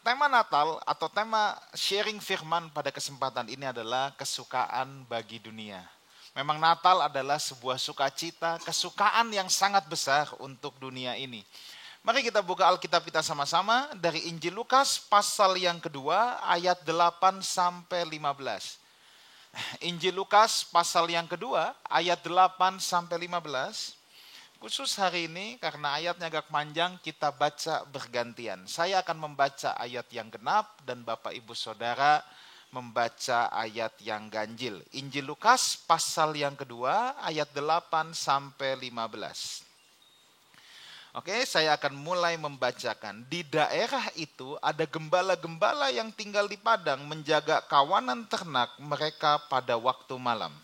Tema Natal atau tema sharing firman pada kesempatan ini adalah kesukaan bagi dunia. Memang Natal adalah sebuah sukacita, kesukaan yang sangat besar untuk dunia ini. Mari kita buka Alkitab kita sama-sama dari Injil Lukas pasal yang kedua ayat 8 sampai 15. Injil Lukas pasal yang kedua ayat 8 sampai 15. Khusus hari ini karena ayatnya agak panjang kita baca bergantian. Saya akan membaca ayat yang genap dan Bapak Ibu Saudara membaca ayat yang ganjil. Injil Lukas pasal yang kedua ayat 8 sampai 15. Oke, saya akan mulai membacakan. Di daerah itu ada gembala-gembala yang tinggal di padang menjaga kawanan ternak mereka pada waktu malam.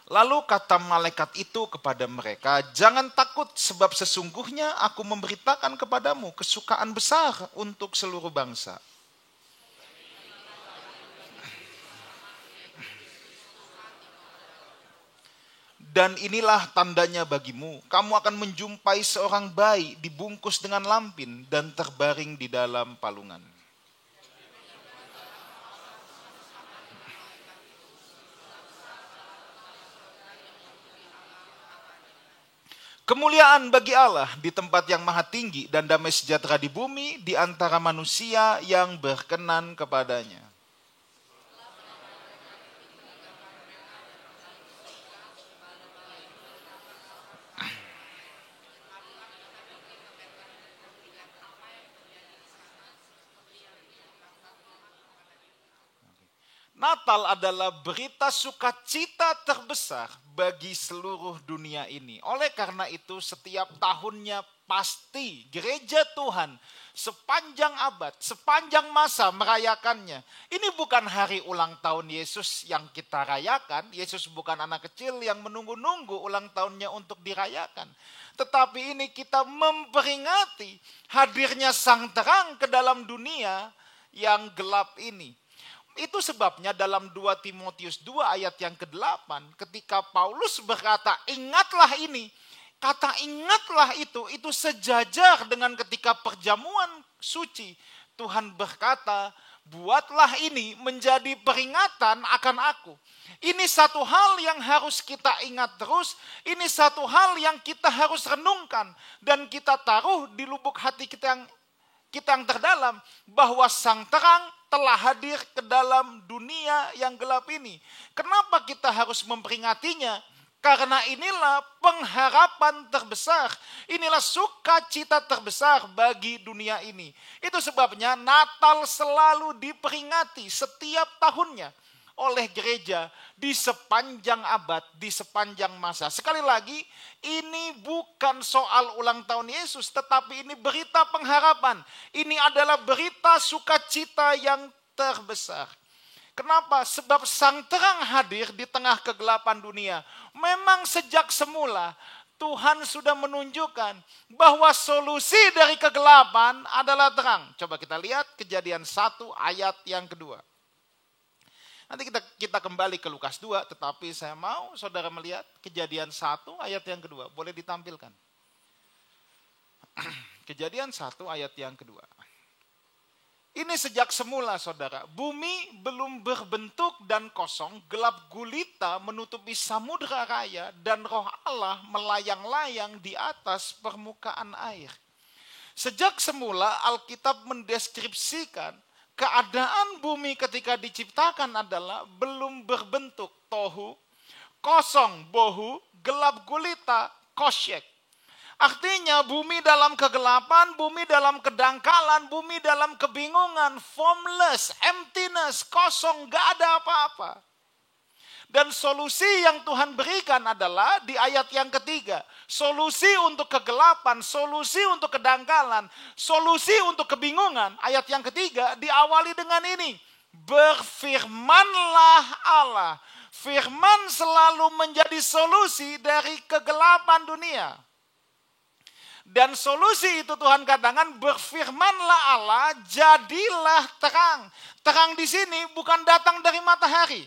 Lalu kata malaikat itu kepada mereka, jangan takut sebab sesungguhnya aku memberitakan kepadamu kesukaan besar untuk seluruh bangsa. Dan inilah tandanya bagimu, kamu akan menjumpai seorang bayi dibungkus dengan lampin dan terbaring di dalam palungan. Kemuliaan bagi Allah di tempat yang maha tinggi dan damai sejahtera di bumi di antara manusia yang berkenan kepadanya. Natal adalah berita sukacita terbesar bagi seluruh dunia ini. Oleh karena itu setiap tahunnya pasti gereja Tuhan sepanjang abad, sepanjang masa merayakannya. Ini bukan hari ulang tahun Yesus yang kita rayakan. Yesus bukan anak kecil yang menunggu-nunggu ulang tahunnya untuk dirayakan. Tetapi ini kita memperingati hadirnya sang terang ke dalam dunia yang gelap ini. Itu sebabnya dalam 2 Timotius 2 ayat yang ke-8 ketika Paulus berkata ingatlah ini. Kata ingatlah itu sejajar dengan ketika perjamuan suci. Tuhan berkata buatlah ini menjadi peringatan akan aku. Ini satu hal yang harus kita ingat terus. Ini satu hal yang kita harus renungkan. Dan kita taruh di lubuk hati kita yang terdalam bahwa sang terang telah hadir ke dalam dunia yang gelap ini. Kenapa kita harus memperingatinya? Karena inilah pengharapan terbesar. Inilah sukacita terbesar bagi dunia ini. Itu sebabnya Natal selalu diperingati setiap tahunnya oleh gereja di sepanjang abad, di sepanjang masa. Sekali lagi, ini bukan soal ulang tahun Yesus, tetapi ini berita pengharapan. Ini adalah berita sukacita yang terbesar. Kenapa? Sebab sang terang hadir di tengah kegelapan dunia. Memang sejak semula Tuhan sudah menunjukkan bahwa solusi dari kegelapan adalah terang. Coba kita lihat Kejadian 1 ayat yang kedua. Nanti kita kembali ke Lukas 2, tetapi saya mau saudara melihat Kejadian 1 ayat yang kedua. Boleh ditampilkan. Kejadian 1 ayat yang kedua. Ini sejak semula saudara, bumi belum berbentuk dan kosong, gelap gulita menutupi samudera raya dan roh Allah melayang-layang di atas permukaan air. Sejak semula Alkitab mendeskripsikan keadaan bumi ketika diciptakan adalah belum berbentuk tohu, kosong bohu, gelap gulita kosyek. Artinya bumi dalam kegelapan, bumi dalam kedangkalan, bumi dalam kebingungan, formless, emptiness, kosong, gak ada apa-apa. Dan solusi yang Tuhan berikan adalah di ayat yang ketiga. Solusi untuk kegelapan, solusi untuk kedangkalan, solusi untuk kebingungan. Ayat yang ketiga diawali dengan ini. Berfirmanlah Allah. Firman selalu menjadi solusi dari kegelapan dunia. Dan solusi itu Tuhan katakan berfirmanlah Allah, jadilah terang. Terang di sini bukan datang dari matahari.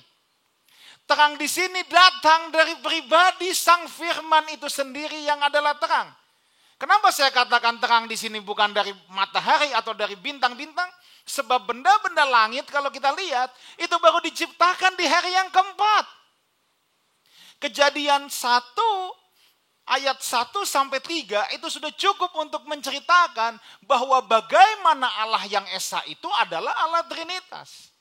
Terang di sini datang dari pribadi Sang Firman itu sendiri yang adalah terang. Kenapa saya katakan terang di sini bukan dari matahari atau dari bintang-bintang? Sebab benda-benda langit kalau kita lihat itu baru diciptakan di hari yang keempat. Kejadian 1 ayat 1 sampai 3 itu sudah cukup untuk menceritakan bahwa bagaimana Allah yang Esa itu adalah Allah Trinitas.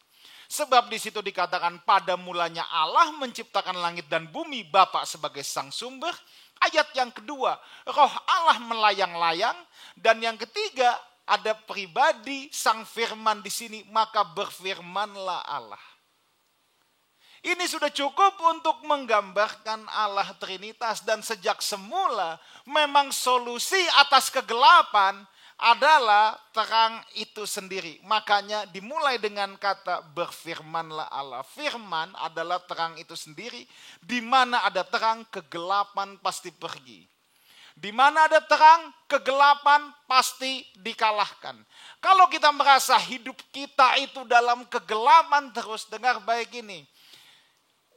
Sebab di situ dikatakan pada mulanya Allah menciptakan langit dan bumi, Bapa sebagai sang sumber. Ayat yang kedua, Roh Allah melayang-layang, dan yang ketiga ada pribadi Sang Firman di sini, maka berfirmanlah Allah. Ini sudah cukup untuk menggambarkan Allah Trinitas, dan sejak semula memang solusi atas kegelapan adalah terang itu sendiri. Makanya dimulai dengan kata berfirmanlah Allah. Firman adalah terang itu sendiri. Di mana ada terang, kegelapan pasti pergi. Di mana ada terang, kegelapan pasti dikalahkan. Kalau kita merasa hidup kita itu dalam kegelapan terus, dengar baik ini.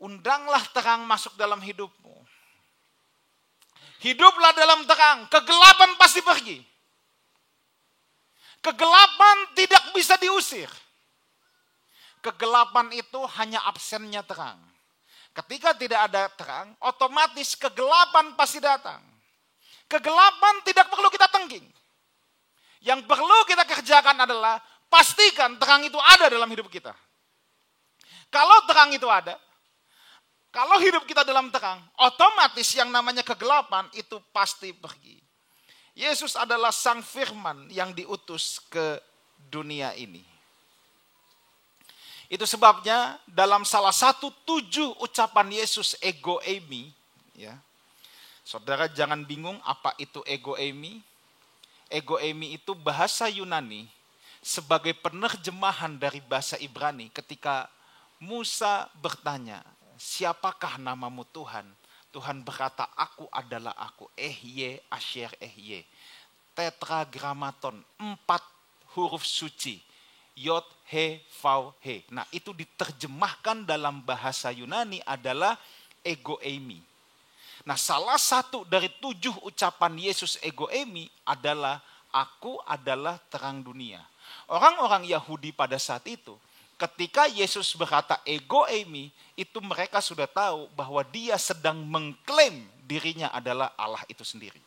Undanglah terang masuk dalam hidupmu. Hiduplah dalam terang, kegelapan pasti pergi. Kegelapan tidak bisa diusir. Kegelapan itu hanya absennya terang. Ketika tidak ada terang, otomatis kegelapan pasti datang. Kegelapan tidak perlu kita tengging. Yang perlu kita kerjakan adalah pastikan terang itu ada dalam hidup kita. Kalau terang itu ada, kalau hidup kita dalam terang, otomatis yang namanya kegelapan itu pasti pergi. Yesus adalah Sang Firman yang diutus ke dunia ini. Itu sebabnya dalam salah satu 7 ucapan Yesus ego eimi, ya. Saudara jangan bingung apa itu ego eimi. Ego eimi itu bahasa Yunani sebagai penerjemahan dari bahasa Ibrani ketika Musa bertanya, siapakah namamu Tuhan? Tuhan berkata, aku adalah aku. Ehye, asher ehye. Tetragrammaton, 4 huruf suci. Yod, he, vau, he. Nah itu diterjemahkan dalam bahasa Yunani adalah ego eimi. Nah salah satu dari 7 ucapan Yesus ego eimi adalah aku adalah terang dunia. Orang-orang Yahudi pada saat itu, ketika Yesus berkata ego eimi, itu mereka sudah tahu bahwa dia sedang mengklaim dirinya adalah Allah itu sendiri.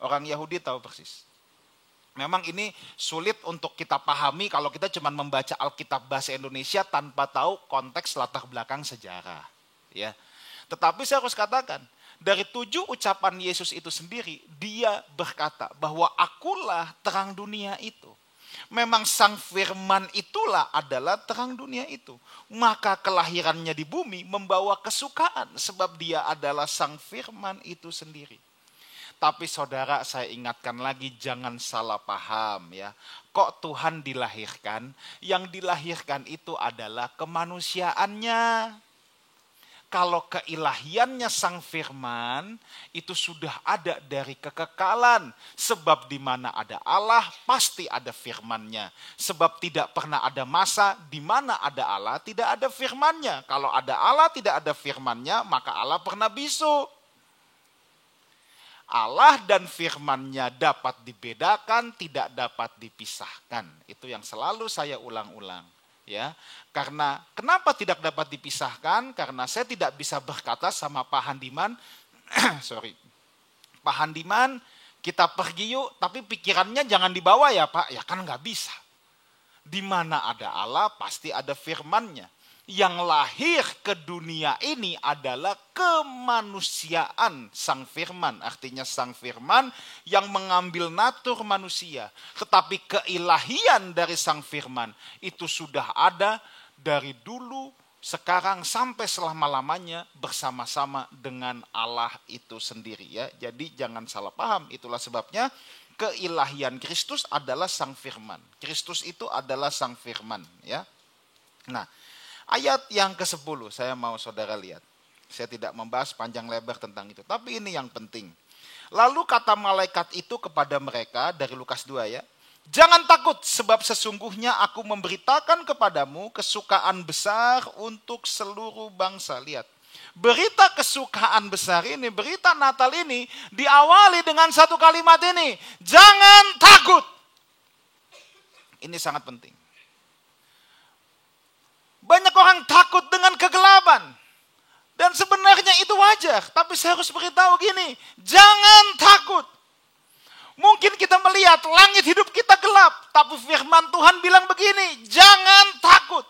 Orang Yahudi tahu persis. Memang ini sulit untuk kita pahami kalau kita cuma membaca Alkitab bahasa Indonesia tanpa tahu konteks latar belakang sejarah. Ya. Tetapi saya harus katakan, dari 7 ucapan Yesus itu sendiri, dia berkata bahwa akulah terang dunia itu. Memang Sang Firman itulah adalah terang dunia itu. Maka kelahirannya di bumi membawa kesukaan sebab dia adalah Sang Firman itu sendiri. Tapi saudara, saya ingatkan lagi jangan salah paham ya. Kok Tuhan dilahirkan? Yang dilahirkan itu adalah kemanusiaannya. Kalau keilahiannya Sang Firman itu sudah ada dari kekekalan. Sebab di mana ada Allah pasti ada firman-Nya. Sebab tidak pernah ada masa di mana ada Allah tidak ada firman-Nya. Kalau ada Allah tidak ada firman-Nya maka Allah pernah bisu. Allah dan firman-Nya dapat dibedakan, tidak dapat dipisahkan. Itu yang selalu saya ulang-ulang. Ya, karena kenapa tidak dapat dipisahkan? Karena saya tidak bisa berkata sama Pak Handiman, Pak Handiman kita pergi yuk, tapi pikirannya jangan dibawa ya Pak, ya kan nggak bisa. Di mana ada Allah pasti ada firman-Nya. Yang lahir ke dunia ini adalah kemanusiaan Sang Firman. Artinya Sang Firman yang mengambil natur manusia. Tetapi keilahian dari Sang Firman itu sudah ada dari dulu, sekarang sampai selama-lamanya bersama-sama dengan Allah itu sendiri. Ya. Jadi jangan salah paham, itulah sebabnya keilahian Kristus adalah Sang Firman. Kristus itu adalah Sang Firman. Ya. Nah, ayat yang ke-10 saya mau saudara lihat. Saya tidak membahas panjang lebar tentang itu. Tapi ini yang penting. Lalu kata malaikat itu kepada mereka dari Lukas 2 ya. Jangan takut, sebab sesungguhnya aku memberitakan kepadamu kesukaan besar untuk seluruh bangsa. Lihat, berita kesukaan besar ini, berita Natal ini diawali dengan satu kalimat ini. Jangan takut. Ini sangat penting. Banyak orang takut dengan kegelapan. Dan sebenarnya itu wajar. Tapi saya harus beritahu gini, jangan takut. Mungkin kita melihat langit hidup kita gelap. Tapi firman Tuhan bilang begini, jangan takut.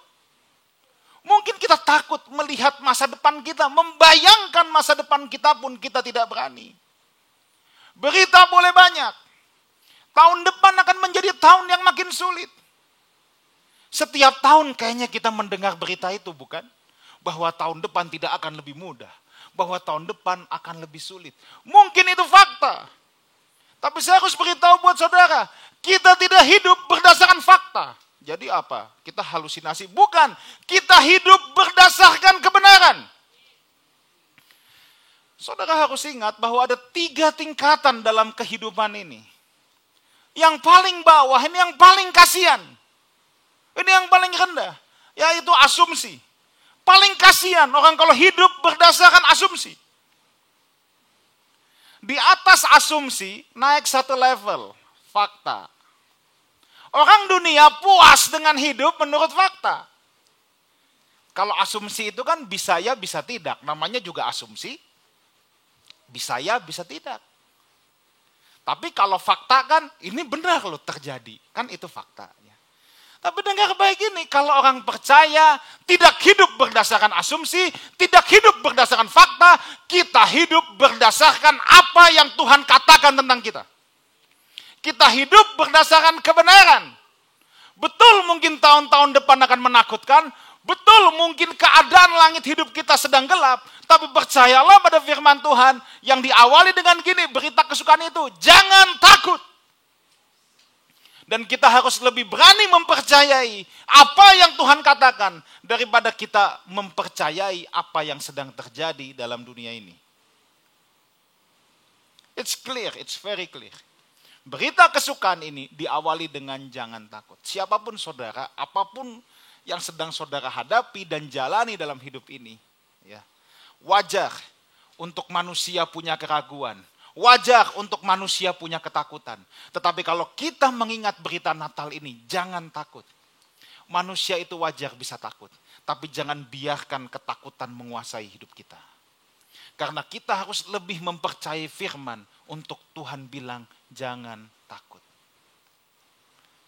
Mungkin kita takut melihat masa depan kita. Membayangkan masa depan kita pun kita tidak berani. Berita boleh banyak. Tahun depan akan menjadi tahun yang makin sulit. Setiap tahun kayaknya kita mendengar berita itu, bukan? Bahwa tahun depan tidak akan lebih mudah. Bahwa tahun depan akan lebih sulit. Mungkin itu fakta. Tapi saya harus beritahu buat saudara, kita tidak hidup berdasarkan fakta. Jadi apa? Kita halusinasi? Bukan. Kita hidup berdasarkan kebenaran. Saudara harus ingat bahwa ada 3 tingkatan dalam kehidupan ini. Yang paling bawah, ini yang paling kasihan. Ini yang paling rendah, yaitu asumsi. Paling kasihan orang kalau hidup berdasarkan asumsi. Di atas asumsi, naik satu level, fakta. Orang dunia puas dengan hidup menurut fakta. Kalau asumsi itu kan bisa ya, bisa tidak. Namanya juga asumsi. Bisa ya, bisa tidak. Tapi kalau fakta kan, ini benar loh terjadi. Kan itu fakta. Tapi dengar baik ini, kalau orang percaya tidak hidup berdasarkan asumsi, tidak hidup berdasarkan fakta, kita hidup berdasarkan apa yang Tuhan katakan tentang kita. Kita hidup berdasarkan kebenaran. Betul mungkin tahun-tahun depan akan menakutkan, betul mungkin keadaan langit hidup kita sedang gelap, tapi percayalah pada firman Tuhan yang diawali dengan gini, berita kesukaan itu, jangan takut. Dan kita harus lebih berani mempercayai apa yang Tuhan katakan daripada kita mempercayai apa yang sedang terjadi dalam dunia ini. It's clear, it's very clear. Berita kesukaan ini diawali dengan jangan takut. Siapapun saudara, apapun yang sedang saudara hadapi dan jalani dalam hidup ini, ya, wajar untuk manusia punya keraguan. Wajar untuk manusia punya ketakutan. Tetapi kalau kita mengingat berita Natal ini, jangan takut. Manusia itu wajar bisa takut. Tapi jangan biarkan ketakutan menguasai hidup kita. Karena kita harus lebih mempercayai firman untuk Tuhan bilang, jangan takut.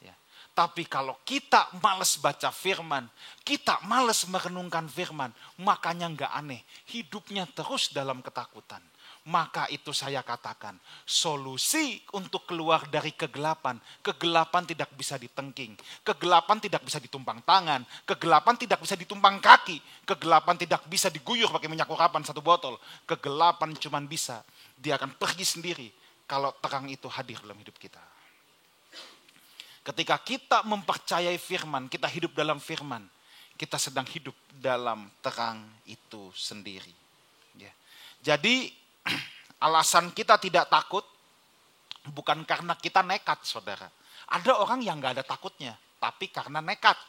Ya. Tapi kalau kita malas baca firman, kita malas merenungkan firman, makanya nggak aneh. Hidupnya terus dalam ketakutan. Maka itu saya katakan, solusi untuk keluar dari kegelapan. Kegelapan tidak bisa ditengking. Kegelapan tidak bisa ditumpang tangan. Kegelapan tidak bisa ditumpang kaki. Kegelapan tidak bisa diguyur pakai minyak urapan 1 botol. Kegelapan cuma bisa, dia akan pergi sendiri kalau terang itu hadir dalam hidup kita. Ketika kita mempercayai firman, kita hidup dalam firman, kita sedang hidup dalam terang itu sendiri. Ya. Jadi, alasan kita tidak takut bukan karena kita nekat, saudara. Ada orang yang gak ada takutnya, tapi karena nekat.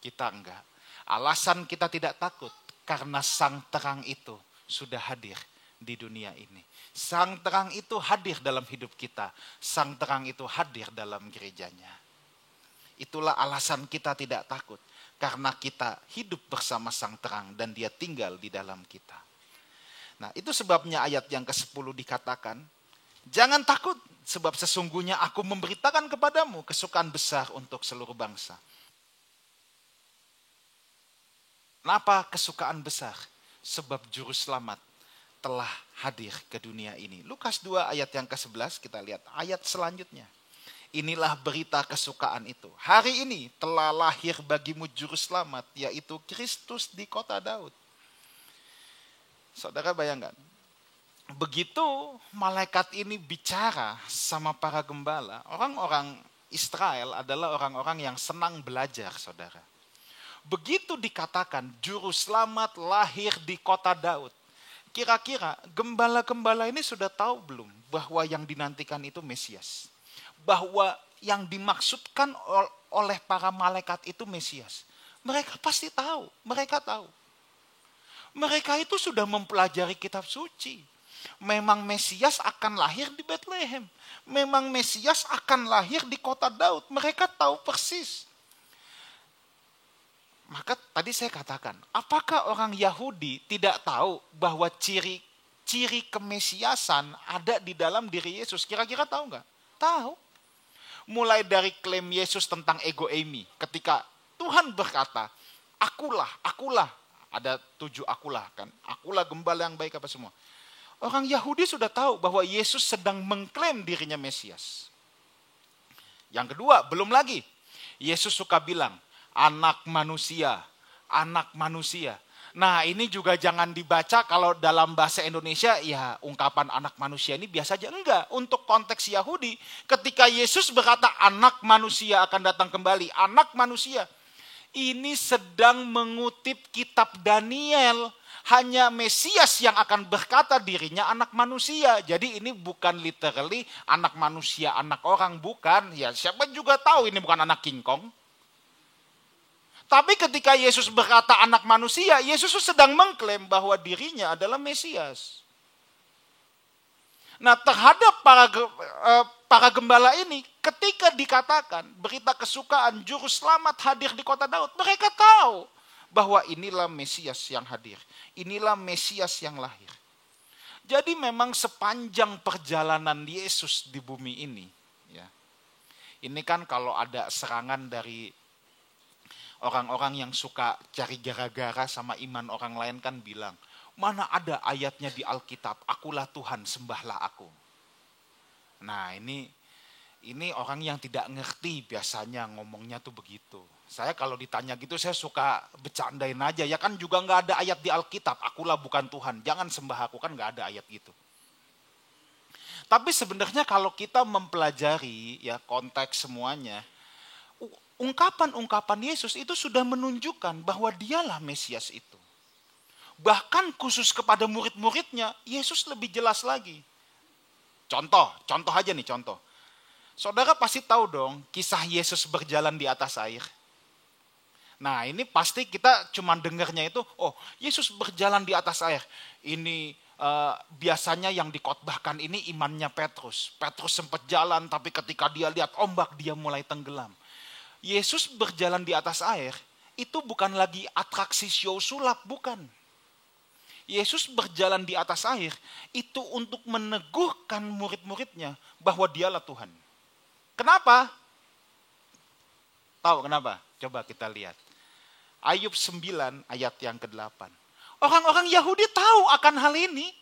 Kita enggak. Alasan kita tidak takut karena sang terang itu sudah hadir di dunia ini. Sang terang itu hadir dalam hidup kita. Sang terang itu hadir dalam gerejanya. Itulah alasan kita tidak takut. Karena kita hidup bersama sang terang dan dia tinggal di dalam kita. Nah, itu sebabnya ayat yang ke-10 dikatakan, jangan takut sebab sesungguhnya aku memberitakan kepadamu kesukaan besar untuk seluruh bangsa. Kenapa kesukaan besar? Sebab juru selamat telah hadir ke dunia ini. Lukas 2 ayat yang ke-11, kita lihat ayat selanjutnya. Inilah berita kesukaan itu. Hari ini telah lahir bagimu juru selamat, yaitu Kristus di kota Daud. Saudara bayangkan, begitu malaikat ini bicara sama para gembala, orang-orang Israel adalah orang-orang yang senang belajar, saudara. Begitu dikatakan juru selamat lahir di kota Daud, kira-kira gembala-gembala ini sudah tahu belum bahwa yang dinantikan itu Mesias? Bahwa yang dimaksudkan oleh para malaikat itu Mesias. Mereka pasti tahu, mereka tahu. Mereka itu sudah mempelajari kitab suci. Memang Mesias akan lahir di Bethlehem. Memang Mesias akan lahir di kota Daud. Mereka tahu persis. Maka tadi saya katakan, apakah orang Yahudi tidak tahu bahwa ciri kemesiasan ada di dalam diri Yesus? Kira-kira tahu nggak? Tahu. Mulai dari klaim Yesus tentang ego eimi. Ketika Tuhan berkata, akulah. Ada 7 akulah kan. Akulah gembala yang baik apa semua. Orang Yahudi sudah tahu bahwa Yesus sedang mengklaim dirinya Mesias. Yang kedua, belum lagi. Yesus suka bilang, anak manusia. Nah, ini juga jangan dibaca kalau dalam bahasa Indonesia, ya ungkapan anak manusia ini biasa aja. Enggak, untuk konteks Yahudi, ketika Yesus berkata anak manusia akan datang kembali, anak manusia, ini sedang mengutip kitab Daniel. Hanya Mesias yang akan berkata dirinya anak manusia. Jadi ini bukan literally anak manusia, anak orang, bukan. Ya siapa juga tahu ini bukan anak King Kong. Tapi ketika Yesus berkata anak manusia, Yesus sedang mengklaim bahwa dirinya adalah Mesias. Nah, terhadap para gembala ini, ketika dikatakan berita kesukaan juru selamat hadir di kota Daud, mereka tahu bahwa inilah Mesias yang hadir. Inilah Mesias yang lahir. Jadi memang sepanjang perjalanan Yesus di bumi ini, ya, ini kan kalau ada serangan dari orang-orang yang suka cari gara-gara sama iman orang lain kan bilang, mana ada ayatnya di Alkitab, akulah Tuhan, sembahlah aku. Nah ini orang yang tidak ngerti biasanya ngomongnya tuh begitu. Saya kalau ditanya gitu saya suka bercandain aja, ya kan juga gak ada ayat di Alkitab, akulah bukan Tuhan, jangan sembah aku, kan gak ada ayat gitu. Tapi sebenarnya kalau kita mempelajari ya konteks semuanya, ungkapan-ungkapan Yesus itu sudah menunjukkan bahwa dialah Mesias itu. Bahkan khusus kepada murid-muridnya, Yesus lebih jelas lagi. Contoh aja nih contoh. Saudara pasti tahu dong kisah Yesus berjalan di atas air. Nah ini pasti kita cuma dengarnya itu, oh Yesus berjalan di atas air. Ini biasanya yang dikotbahkan ini imannya Petrus. Petrus sempat jalan tapi ketika dia lihat ombak dia mulai tenggelam. Yesus berjalan di atas air, itu bukan lagi atraksi show sulap, bukan. Yesus berjalan di atas air, itu untuk meneguhkan murid-muridnya bahwa dialah Tuhan. Kenapa? Tahu kenapa? Coba kita lihat. Ayub 9 ayat yang ke-8. Orang-orang Yahudi tahu akan hal ini.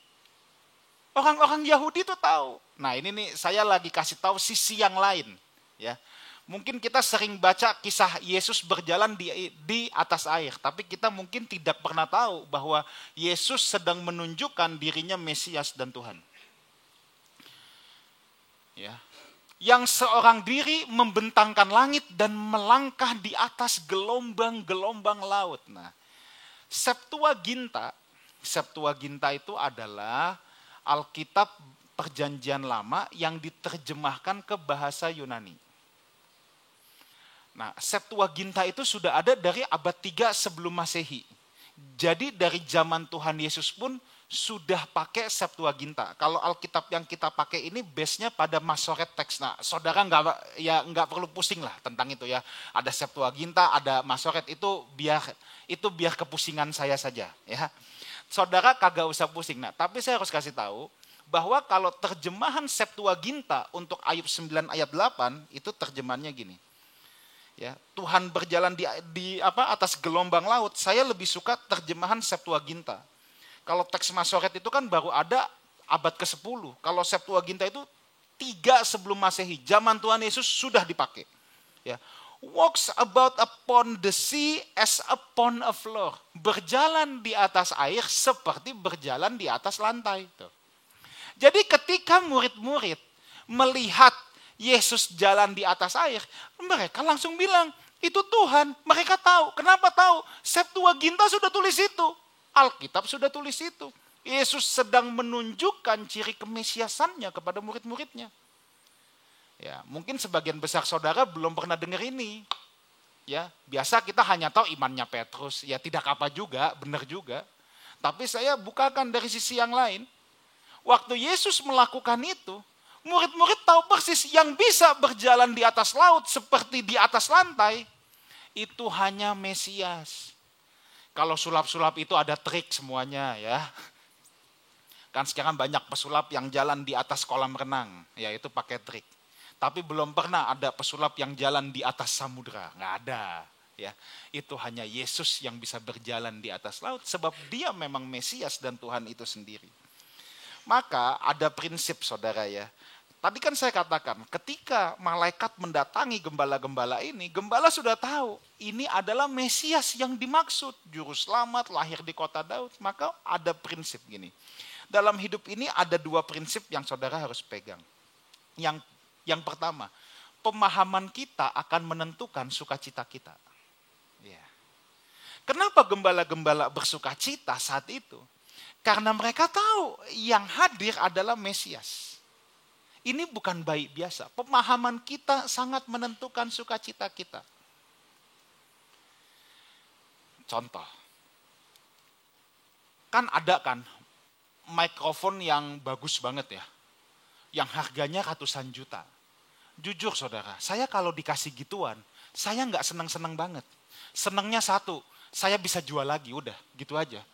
Orang-orang Yahudi itu tahu. Nah ini nih saya lagi kasih tahu sisi yang lain. Ya. Mungkin kita sering baca kisah Yesus berjalan di atas air. Tapi kita mungkin tidak pernah tahu bahwa Yesus sedang menunjukkan dirinya Mesias dan Tuhan. Ya. Yang seorang diri membentangkan langit dan melangkah di atas gelombang-gelombang laut. Nah, Septuaginta itu adalah Alkitab Perjanjian Lama yang diterjemahkan ke bahasa Yunani. Nah, Septuaginta itu sudah ada dari abad 3 sebelum Masehi. Jadi dari zaman Tuhan Yesus pun sudah pakai Septuaginta. Kalau Alkitab yang kita pakai ini base-nya pada Masoret teks. Nah, saudara nggak perlu pusing lah tentang itu ya. Ada Septuaginta, ada Masoret, itu biar kepusingan saya saja ya. Saudara kagak usah pusing. Nah, tapi saya harus kasih tahu bahwa kalau terjemahan Septuaginta untuk Ayub 9 ayat 8 itu terjemahannya gini. Ya, Tuhan berjalan di atas gelombang laut. Saya lebih suka terjemahan Septuaginta. Kalau teks Masoret itu kan baru ada abad ke-10. Kalau Septuaginta itu 3 sebelum Masehi. Zaman Tuhan Yesus sudah dipakai. Ya. Walks about upon the sea as upon a floor. Berjalan di atas air seperti berjalan di atas lantai. Jadi ketika murid-murid melihat Yesus jalan di atas air, mereka langsung bilang, itu Tuhan. Mereka tahu. Kenapa tahu? Septuaginta sudah tulis itu. Alkitab sudah tulis itu. Yesus sedang menunjukkan ciri kemesiasannya kepada murid-muridnya. Ya, mungkin sebagian besar saudara belum pernah dengar ini. Ya, biasa kita hanya tahu imannya Petrus, ya tidak apa juga, benar juga. Tapi saya bukakan dari sisi yang lain. Waktu Yesus melakukan itu, murid-murid tahu persis yang bisa berjalan di atas laut seperti di atas lantai, itu hanya Mesias. Kalau sulap-sulap itu ada trik semuanya ya. Kan sekarang banyak pesulap yang jalan di atas kolam renang, ya itu pakai trik. Tapi belum pernah ada pesulap yang jalan di atas samudra, nggak ada. Ya, itu hanya Yesus yang bisa berjalan di atas laut sebab dia memang Mesias dan Tuhan itu sendiri. Maka ada prinsip saudara ya. Tadi kan saya katakan ketika malaikat mendatangi gembala-gembala ini, gembala sudah tahu ini adalah Mesias yang dimaksud, juru selamat lahir di kota Daud. Maka ada prinsip gini. Dalam hidup ini ada dua prinsip yang saudara harus pegang. Yang pertama, pemahaman kita akan menentukan sukacita kita. Ya. Kenapa gembala-gembala bersuka cita saat itu? Karena mereka tahu yang hadir adalah Mesias. Ini bukan baik biasa. Pemahaman kita sangat menentukan sukacita kita. Contoh. Kan ada kan mikrofon yang bagus banget ya. Yang harganya ratusan juta. Jujur saudara, saya kalau dikasih gituan, saya nggak senang-senang banget. Senangnya satu, saya bisa jual lagi, udah gitu aja.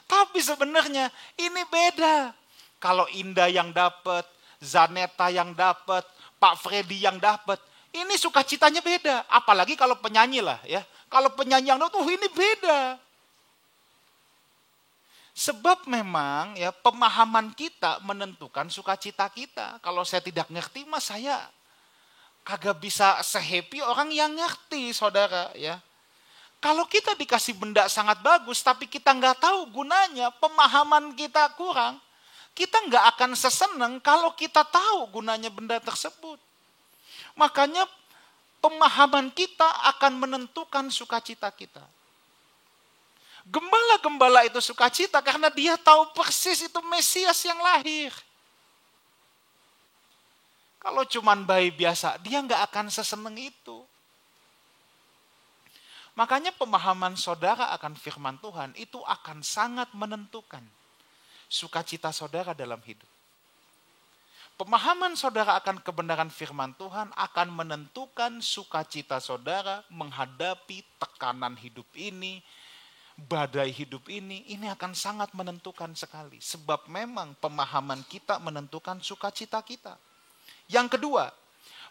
Tapi sebenarnya ini beda. Kalau Indah yang dapat, Zaneta yang dapat, Pak Freddy yang dapat, ini sukacitanya beda. Apalagi kalau penyanyi lah ya. Kalau penyanyi yang dapat, ini beda. Sebab memang ya pemahaman kita menentukan sukacita kita. Kalau saya tidak ngerti mah saya kagak bisa se-happy orang yang ngerti saudara ya. Kalau kita dikasih benda sangat bagus tapi kita nggak tahu gunanya, pemahaman kita kurang, kita nggak akan seseneng kalau kita tahu gunanya benda tersebut. Makanya pemahaman kita akan menentukan sukacita kita. Gembala-gembala itu sukacita karena dia tahu persis itu Mesias yang lahir. Kalau cuman bayi biasa, dia nggak akan seseneng itu. Makanya pemahaman saudara akan firman Tuhan itu akan sangat menentukan sukacita saudara dalam hidup. Pemahaman saudara akan kebenaran firman Tuhan akan menentukan sukacita saudara menghadapi tekanan hidup ini, badai hidup ini akan sangat menentukan sekali. Sebab memang pemahaman kita menentukan sukacita kita. Yang kedua,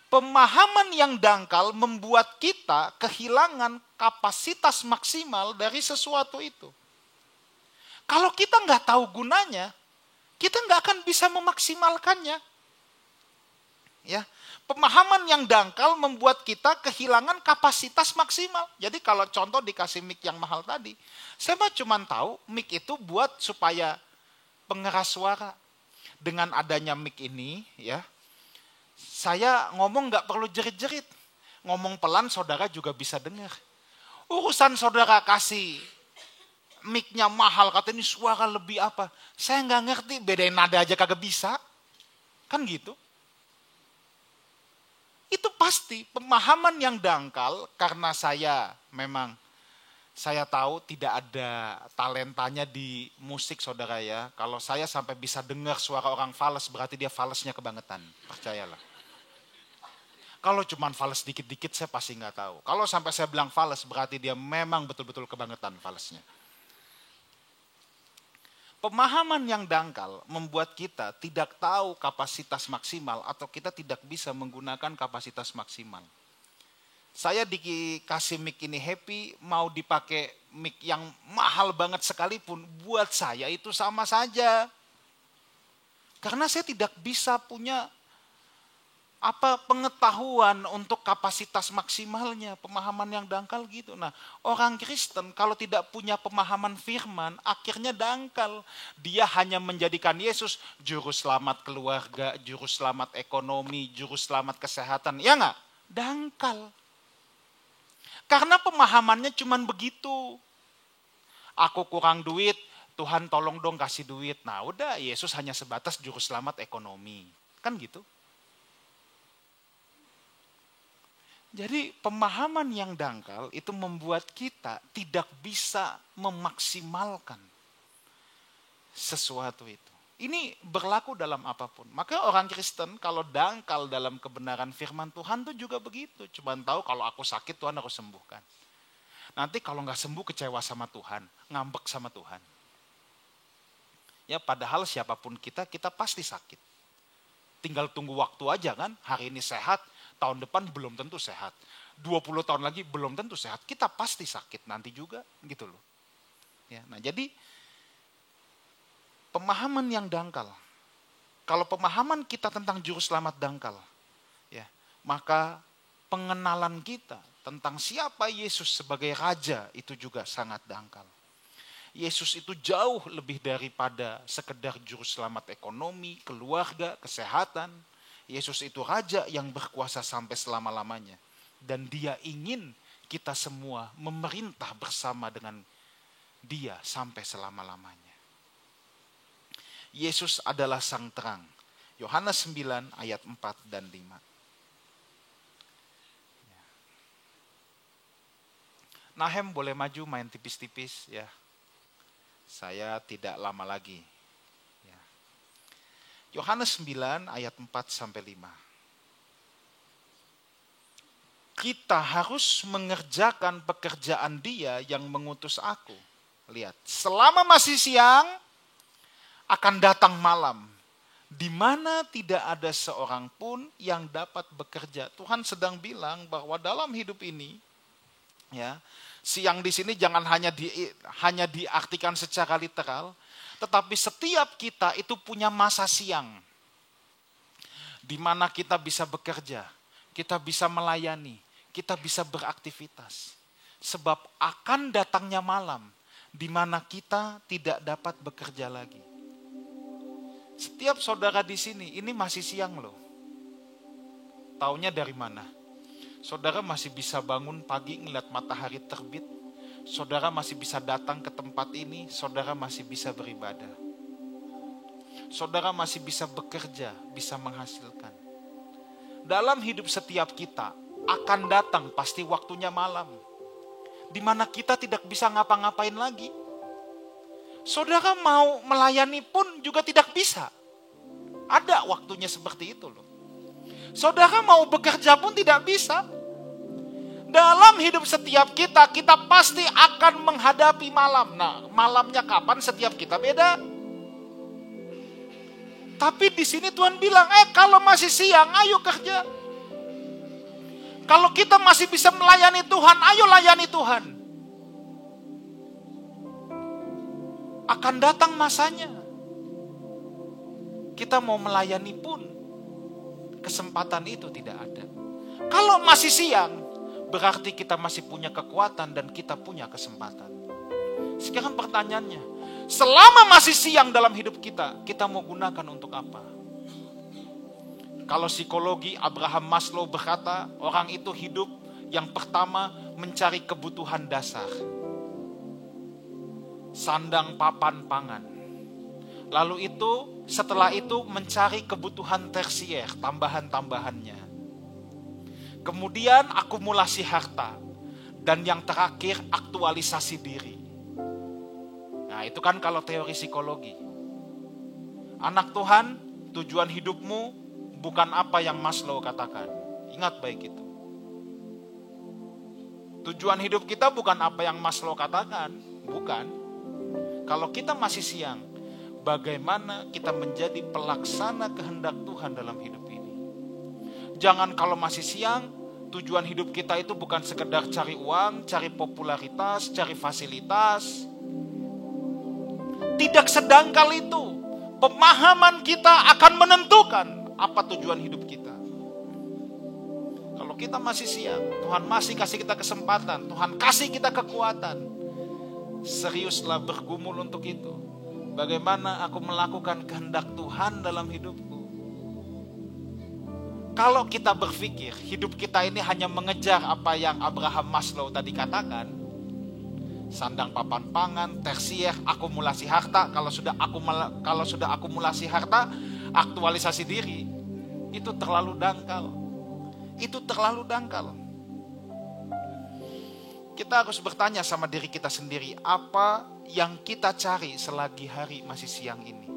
pemahaman yang dangkal membuat kita kehilangan kapasitas maksimal dari sesuatu itu. Kalau kita nggak tahu gunanya, kita nggak akan bisa memaksimalkannya. Ya, pemahaman yang dangkal membuat kita kehilangan kapasitas maksimal. Jadi kalau contoh dikasih mic yang mahal tadi, saya mah cuma tahu mic itu buat supaya pengeras suara. Dengan adanya mic ini, ya, saya ngomong nggak perlu jerit-jerit, ngomong pelan saudara juga bisa dengar. Urusan saudara kasih mic-nya mahal, kata ini suara lebih apa? Saya nggak ngerti, bedain nada aja kagak bisa, kan gitu. Itu pasti pemahaman yang dangkal karena saya tahu tidak ada talentanya di musik saudara ya. Kalau saya sampai bisa dengar suara orang fales berarti dia falesnya kebangetan, percayalah. Kalau cuma fales dikit-dikit saya pasti nggak tahu. Kalau sampai saya bilang fales berarti dia memang betul-betul kebangetan falesnya. Pemahaman yang dangkal membuat kita tidak tahu kapasitas maksimal atau kita tidak bisa menggunakan kapasitas maksimal. Saya dikasih mic ini happy, mau dipakai mic yang mahal banget sekalipun, buat saya itu sama saja. Karena saya tidak bisa punya pengetahuan untuk kapasitas maksimalnya, pemahaman yang dangkal gitu. Nah, orang Kristen kalau tidak punya pemahaman firman, akhirnya dangkal. Dia hanya menjadikan Yesus juru selamat keluarga, juru selamat ekonomi, juru selamat kesehatan. Ya enggak? Dangkal. Karena pemahamannya cuma begitu. Aku kurang duit, Tuhan tolong dong kasih duit. Nah udah, Yesus hanya sebatas juru selamat ekonomi. Kan gitu. Jadi pemahaman yang dangkal itu membuat kita tidak bisa memaksimalkan sesuatu itu. Ini berlaku dalam apapun. Maka orang Kristen kalau dangkal dalam kebenaran firman Tuhan tuh juga begitu. Cuman tahu kalau aku sakit Tuhan harus sembuhkan. Nanti kalau nggak sembuh kecewa sama Tuhan, ngambek sama Tuhan. Ya padahal siapapun kita pasti sakit. Tinggal tunggu waktu aja kan, hari ini sehat, tahun depan belum tentu sehat. 20 tahun lagi belum tentu sehat. Kita pasti sakit nanti juga gitu loh. Ya, nah jadi pemahaman yang dangkal. Kalau pemahaman kita tentang juru selamat dangkal, ya, maka pengenalan kita tentang siapa Yesus sebagai raja itu juga sangat dangkal. Yesus itu jauh lebih daripada sekedar juru selamat ekonomi, keluarga, kesehatan. Yesus itu raja yang berkuasa sampai selama-lamanya. Dan dia ingin kita semua memerintah bersama dengan dia sampai selama-lamanya. Yesus adalah sang terang. Yohanes 9 ayat 4 dan 5. Nahem boleh maju main tipis-tipis ya. Saya tidak lama lagi. Yohanes 9 ayat 4 sampai 5. Kita harus mengerjakan pekerjaan Dia yang mengutus aku. Lihat, selama masih siang akan datang malam, di mana tidak ada seorang pun yang dapat bekerja. Tuhan sedang bilang bahwa dalam hidup ini, ya, siang di sini jangan hanya diartikan secara literal, tetapi setiap kita itu punya masa siang. Di mana kita bisa bekerja, kita bisa melayani, kita bisa beraktivitas. Sebab akan datangnya malam, di mana kita tidak dapat bekerja lagi. Setiap saudara di sini, ini masih siang loh. Taunya dari mana? Saudara masih bisa bangun pagi ngeliat matahari terbit. Saudara masih bisa datang ke tempat ini, saudara masih bisa beribadah. Saudara masih bisa bekerja, bisa menghasilkan. Dalam hidup setiap kita akan datang pasti waktunya malam, di mana kita tidak bisa ngapa-ngapain lagi. Saudara mau melayani pun juga tidak bisa. Ada waktunya seperti itu loh. Saudara mau bekerja pun tidak bisa. Dalam hidup setiap kita pasti akan menghadapi malam. Nah, malamnya kapan setiap kita beda. Tapi di sini Tuhan bilang, kalau masih siang, ayo kerja. Kalau kita masih bisa melayani Tuhan, ayo layani Tuhan. Akan datang masanya. Kita mau melayani pun, kesempatan itu tidak ada. Kalau masih siang, berarti kita masih punya kekuatan dan kita punya kesempatan. Sekarang pertanyaannya, selama masih siang dalam hidup kita mau gunakan untuk apa? Kalau psikologi Abraham Maslow berkata, orang itu hidup yang pertama mencari kebutuhan dasar. Sandang, papan, pangan. Lalu setelah itu mencari kebutuhan tersier, tambahan-tambahannya. Kemudian akumulasi harta. Dan yang terakhir aktualisasi diri. Nah itu kan kalau teori psikologi. Anak Tuhan, tujuan hidupmu bukan apa yang Maslow katakan. Ingat baik itu. Tujuan hidup kita bukan apa yang Maslow katakan. Bukan. Kalau kita masih siang, bagaimana kita menjadi pelaksana kehendak Tuhan dalam hidup ini? Jangan kalau masih siang, tujuan hidup kita itu bukan sekedar cari uang, cari popularitas, cari fasilitas. Tidak sedangkal itu. Pemahaman kita akan menentukan apa tujuan hidup kita. Kalau kita masih siang, Tuhan masih kasih kita kesempatan, Tuhan kasih kita kekuatan. Seriuslah bergumul untuk itu. Bagaimana aku melakukan kehendak Tuhan dalam hidupku? Kalau kita berpikir hidup kita ini hanya mengejar apa yang Abraham Maslow tadi katakan, sandang papan pangan, tersier, akumulasi harta. Kalau sudah akumulasi harta, aktualisasi diri. Itu terlalu dangkal. Itu terlalu dangkal. Kita harus bertanya sama diri kita sendiri, apa yang kita cari selagi hari masih siang ini?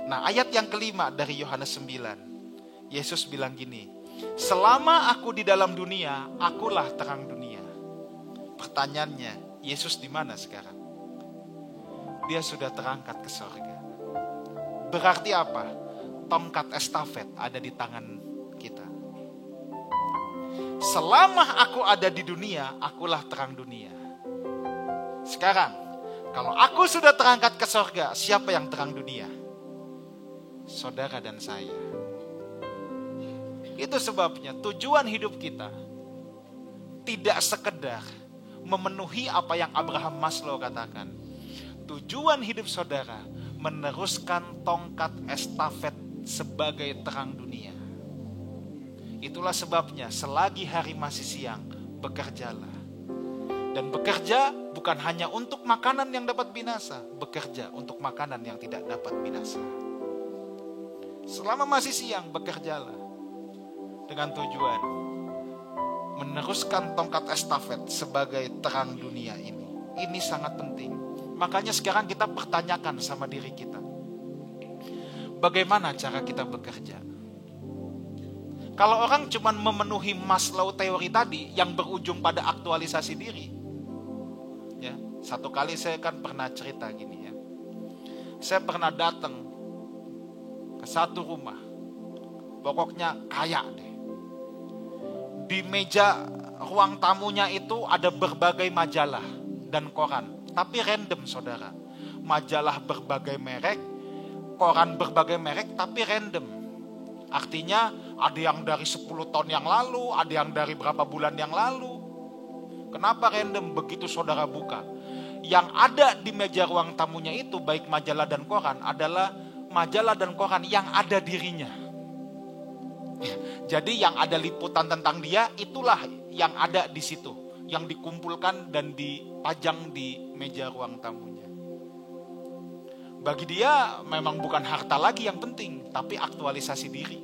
Nah, ayat yang kelima dari Yohanes 9. Yesus bilang gini, selama aku di dalam dunia, akulah terang dunia. Pertanyaannya, Yesus di mana sekarang? Dia sudah terangkat ke surga. Berarti apa? Tongkat estafet ada di tangan kita. Selama aku ada di dunia, akulah terang dunia. Sekarang, kalau aku sudah terangkat ke surga, siapa yang terang dunia? Saudara dan saya. Itu sebabnya tujuan hidup kita tidak sekedar memenuhi apa yang Abraham Maslow katakan. Tujuan hidup saudara meneruskan tongkat estafet sebagai terang dunia. Itulah sebabnya selagi hari masih siang, bekerjalah. Dan bekerja bukan hanya untuk makanan yang dapat binasa, bekerja untuk makanan yang tidak dapat binasa. Selama masih siang, bekerjalah dengan tujuan meneruskan tongkat estafet sebagai terang dunia ini. Ini sangat penting. Makanya sekarang kita pertanyakan sama diri kita, bagaimana cara kita bekerja? Kalau orang cuma memenuhi Maslow teori tadi yang berujung pada aktualisasi diri, ya, satu kali saya kan pernah cerita gini ya, saya pernah datang ke satu rumah, pokoknya kaya deh. Di meja ruang tamunya itu ada berbagai majalah dan koran, tapi random saudara, majalah berbagai merek, koran berbagai merek, tapi random. Artinya ada yang dari 10 tahun yang lalu, ada yang dari berapa bulan yang lalu. Kenapa random? Begitu saudara buka, yang ada di meja ruang tamunya itu baik majalah dan koran adalah majalah dan koran yang ada dirinya. Jadi yang ada liputan tentang dia itulah yang ada di situ, yang dikumpulkan dan dipajang di meja ruang tamunya. Bagi dia memang bukan harta lagi yang penting, tapi aktualisasi diri.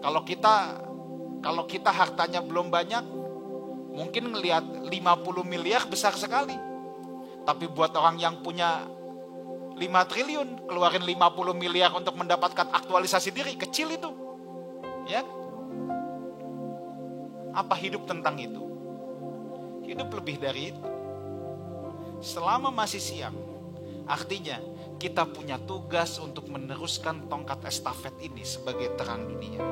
Kalau kita hartanya belum banyak, mungkin ngelihat 50 miliar besar sekali. Tapi buat orang yang punya 5 triliun, keluarin 50 miliar untuk mendapatkan aktualisasi diri, kecil itu. Ya? Apa hidup tentang itu? Hidup lebih dari itu. Selama masih siang, artinya kita punya tugas untuk meneruskan tongkat estafet ini sebagai terang dunia.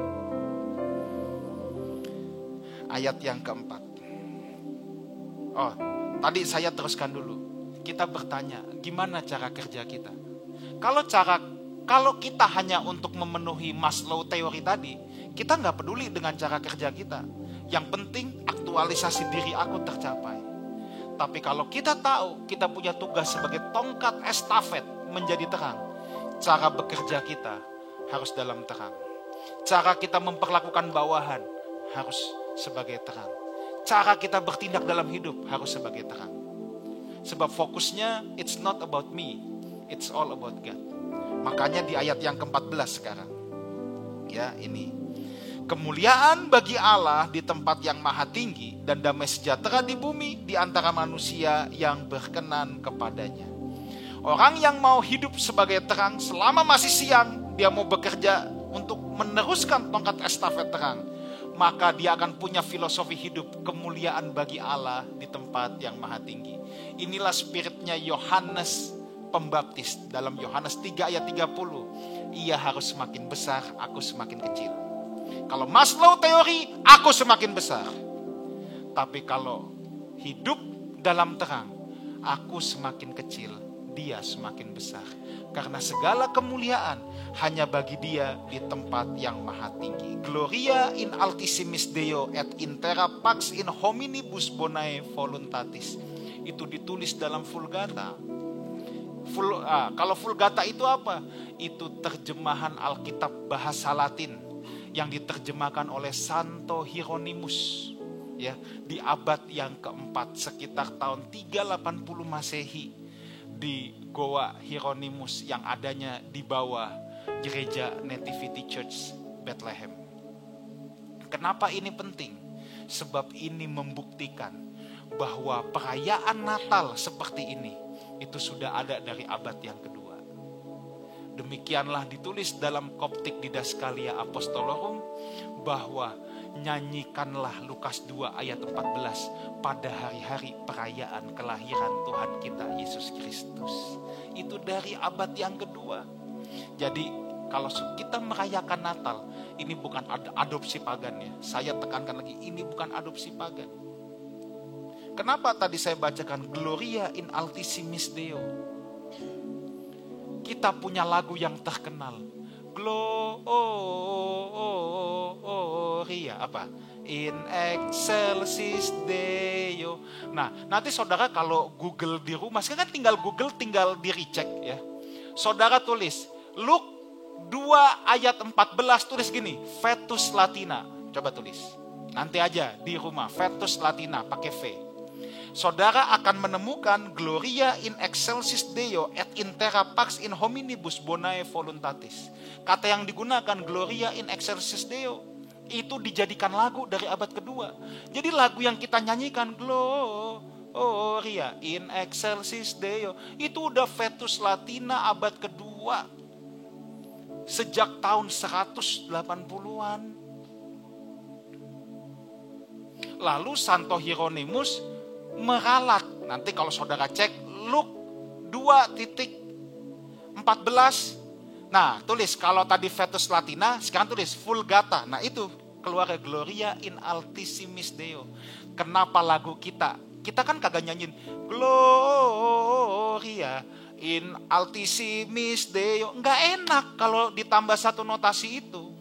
Ayat yang keempat. Oh, tadi saya teruskan dulu. Kita bertanya, gimana cara kerja kita? Kalau kita hanya untuk memenuhi Maslow teori tadi, kita nggak peduli dengan cara kerja kita. Yang penting aktualisasi diri aku tercapai. Tapi kalau kita tahu kita punya tugas sebagai tongkat estafet menjadi terang, cara bekerja kita harus dalam terang. Cara kita memperlakukan bawahan harus sebagai terang. Cara kita bertindak dalam hidup harus sebagai terang. Sebab fokusnya it's not about me, it's all about God. Makanya di ayat yang ke-14 sekarang. Ya, ini. Kemuliaan bagi Allah di tempat yang maha tinggi dan damai sejahtera di bumi di antara manusia yang berkenan kepadanya. Orang yang mau hidup sebagai terang selama masih siang, dia mau bekerja untuk meneruskan tongkat estafet terang, maka dia akan punya filosofi hidup kemuliaan bagi Allah di tempat yang maha tinggi. Inilah spiritnya Yohanes Pembaptis dalam Yohanes 3 ayat 30. Ia harus semakin besar, aku semakin kecil. Kalau Maslow teori, aku semakin besar. Tapi kalau hidup dalam terang, aku semakin kecil, dia semakin besar. Karena segala kemuliaan hanya bagi dia di tempat yang maha tinggi. Gloria in altissimis Deo et intera pax in hominibus bonae voluntatis. Itu ditulis dalam Vulgata. Kalau Vulgata itu apa? Itu terjemahan Alkitab bahasa Latin yang diterjemahkan oleh Santo Hieronymus, ya, di abad yang keempat, sekitar tahun 380 Masehi, di Goa Hieronymus yang adanya di bawah Gereja Nativity Church Bethlehem. Kenapa ini penting? Sebab ini membuktikan bahwa perayaan Natal seperti ini itu sudah ada dari abad yang kedua. Demikianlah ditulis dalam Koptik Didaskalia Apostolorum bahwa nyanyikanlah Lukas 2 ayat 14 pada hari-hari perayaan kelahiran Tuhan kita Yesus Kristus. Itu dari abad yang kedua. Jadi kalau kita merayakan Natal, ini bukan adopsi pagan ya. Saya tekankan lagi, ini bukan adopsi pagan. Kenapa tadi saya bacakan Gloria in Altissimis Deo? Kita punya lagu yang terkenal. Gloria apa? In excelsis Deo. Nah, nanti saudara kalau Google di rumah, sekarang kan tinggal Google, tinggal di recheck ya. Saudara tulis Luke 2 ayat 14, tulis gini, Vetus Latina. Coba tulis. Nanti aja di rumah, Vetus Latina pakai V. Saudara akan menemukan Gloria in excelsis Deo et intera pax in hominibus bonae voluntatis. Kata yang digunakan Gloria in excelsis Deo itu dijadikan lagu dari abad kedua. Jadi lagu yang kita nyanyikan Gloria in excelsis Deo itu udah Vetus Latina abad kedua. Sejak tahun 180-an. Lalu Santo Hieronymus meralat. Nanti kalau saudara cek Luke 2:14. Nah, tulis kalau tadi Vetus Latina, sekarang tulis Vulgata. Nah, itu keluar Gloria in Altissimis Deo. Kenapa lagu kita kan kagak nyanyiin Gloria in Altissimis Deo. Enggak enak kalau ditambah satu notasi itu.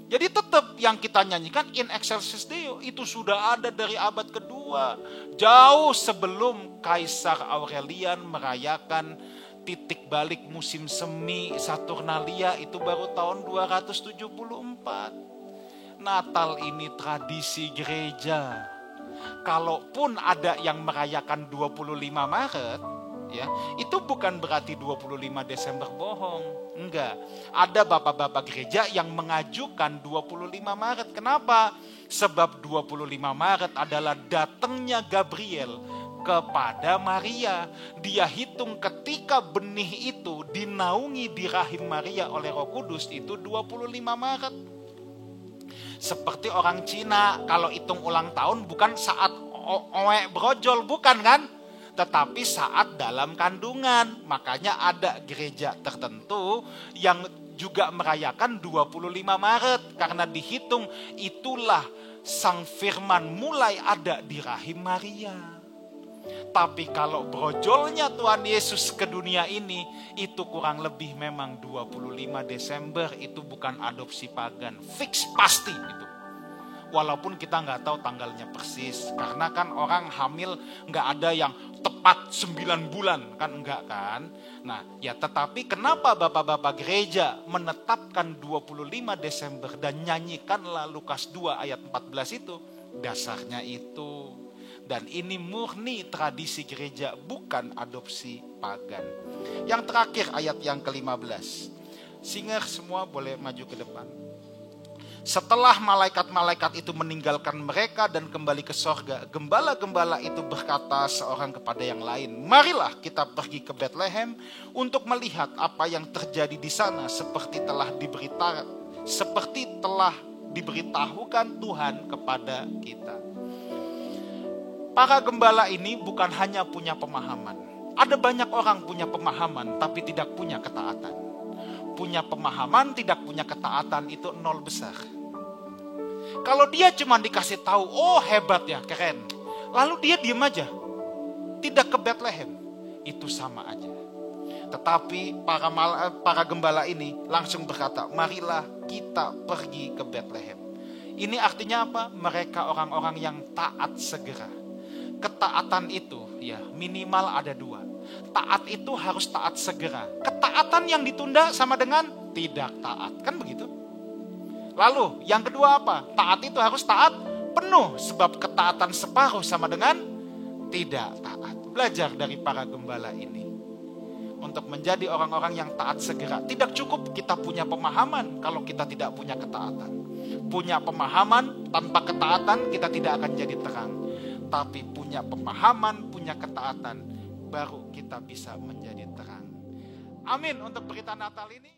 Jadi tetap yang kita nyanyikan in excelsis Deo itu sudah ada dari abad kedua. Jauh sebelum Kaisar Aurelian merayakan titik balik musim semi Saturnalia itu baru tahun 274. Natal ini tradisi gereja. Kalaupun ada yang merayakan 25 Maret, ya, itu bukan berarti 25 Desember bohong. Enggak. Ada bapak-bapak gereja yang mengajukan 25 Maret. Kenapa? Sebab 25 Maret adalah datangnya Gabriel kepada Maria. Dia hitung ketika benih itu dinaungi di rahim Maria oleh Roh Kudus itu 25 Maret. Seperti orang Cina kalau hitung ulang tahun bukan saat oe brojol, bukan kan? Tetapi saat dalam kandungan. Makanya ada gereja tertentu yang juga merayakan 25 Maret. Karena dihitung itulah Sang Firman mulai ada di rahim Maria. Tapi kalau brojolnya Tuhan Yesus ke dunia ini, itu kurang lebih memang 25 Desember. Itu bukan adopsi pagan. Fix pasti itu. Walaupun kita nggak tahu tanggalnya persis. Karena kan orang hamil nggak ada yang tepat 9 bulan. Kan enggak kan. Nah ya tetapi kenapa bapak-bapak gereja menetapkan 25 Desember dan nyanyikanlah Lukas 2 ayat 14 itu. Dasarnya itu. Dan ini murni tradisi gereja, bukan adopsi pagan. Yang terakhir ayat yang ke-15. Singer semua boleh maju ke depan. Setelah malaikat-malaikat itu meninggalkan mereka dan kembali ke sorga, gembala-gembala itu berkata seorang kepada yang lain, marilah kita pergi ke Bethlehem untuk melihat apa yang terjadi di sana seperti telah diberitahukan Tuhan kepada kita. Para gembala ini bukan hanya punya pemahaman. Ada banyak orang punya pemahaman tapi tidak punya ketaatan. Punya pemahaman tidak punya ketaatan itu nol besar. Kalau dia cuma dikasih tahu, oh hebat ya, keren. Lalu dia diam aja. Tidak ke Bethlehem. Itu sama aja. Tetapi para gembala ini langsung berkata, marilah kita pergi ke Bethlehem. Ini artinya apa? Mereka orang-orang yang taat segera. Ketaatan itu ya minimal ada 2. Taat itu harus taat segera. Ketaatan yang ditunda sama dengan tidak taat. Kan begitu? Lalu yang kedua apa? Taat itu harus taat penuh. Sebab ketaatan separuh sama dengan tidak taat. Belajar dari para gembala ini. untuk menjadi orang-orang yang taat segera. Tidak cukup kita punya pemahaman kalau kita tidak punya ketaatan. Punya pemahaman tanpa ketaatan kita tidak akan jadi terang. Tapi punya pemahaman, punya ketaatan, baru kita bisa menjadi terang. Amin untuk berita Natal ini.